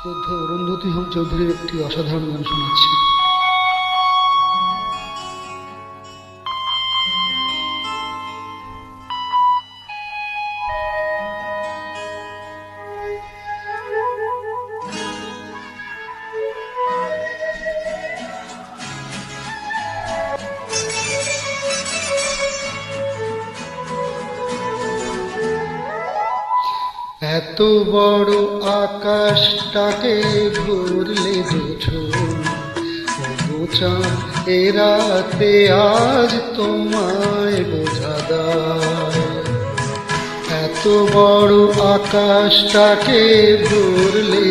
শ্রদ্ধেয় অরুন্ধতী হোম চৌধুরীর একটি অসাধারণ গান শোনাচ্ছি। এত বড় আকাশটাকে ভরলে চাঁদ এ রাতে আজ তোমায় বোঝা দায়। এত বড় আকাশটাকে ভরলে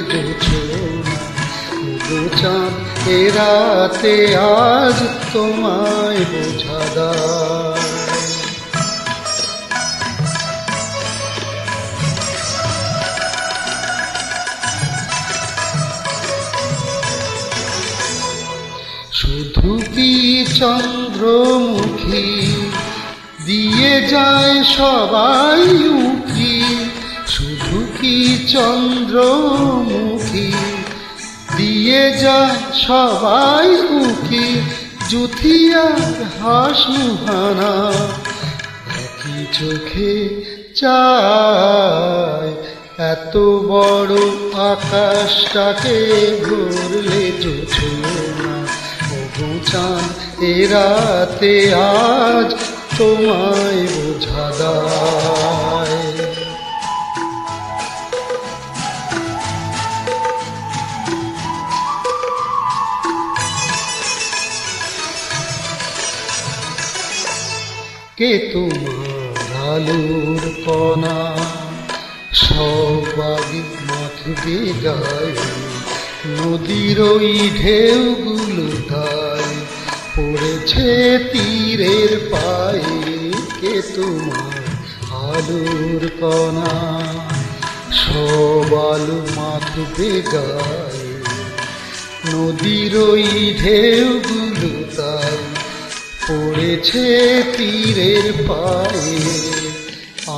চাঁদ এ রাতে আজ তোমায় বোঝা দায়। শুধু কি চন্দ্রমুখী দিয়ে যায় সবাই উকি, শুধু কি চন্দ্রমুখী দিয়ে যায় সবাই উকি, জুথিয়ার হাস মুহানা একই চোখে চায়। এত বড় আকাশটাকে ভরলে চাঁদ এ রাতে আজ তোমায় বোঝা দায়। কে তোমার আলোর কণা সবাগি মাথবে গায়ে, নদীর ওই ঢেউগুলো তাই পড়েছে তীরের পায়ে। কে তোমার আলোর কণা সব আলো মাথবে গায়ে, নদীর ওই ঢেউগুলো তাই পড়েছে তীরের পায়ে।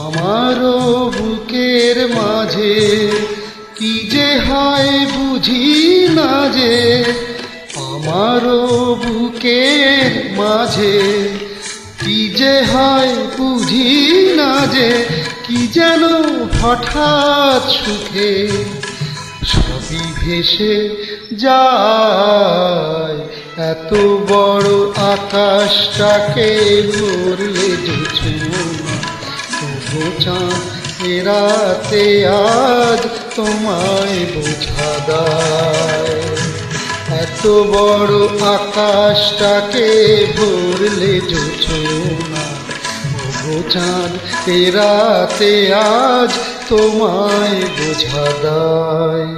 আমারও বুকের মাঝে কি যে হয় বুঝি না যে, আমারও বুকের মাঝে কি যে হয় বুঝি না যে, কি যেন হঠাৎ সুখে সবই ভেসে যায়। এত বড় আকাশটাকে ভরলে চাঁদ এ রাতে আজ তোমায় বোঝা দায়। এত বড় আকাশটাকে ভরলে চাঁদ এ রাতে আজ তোমায় বোঝা দায়।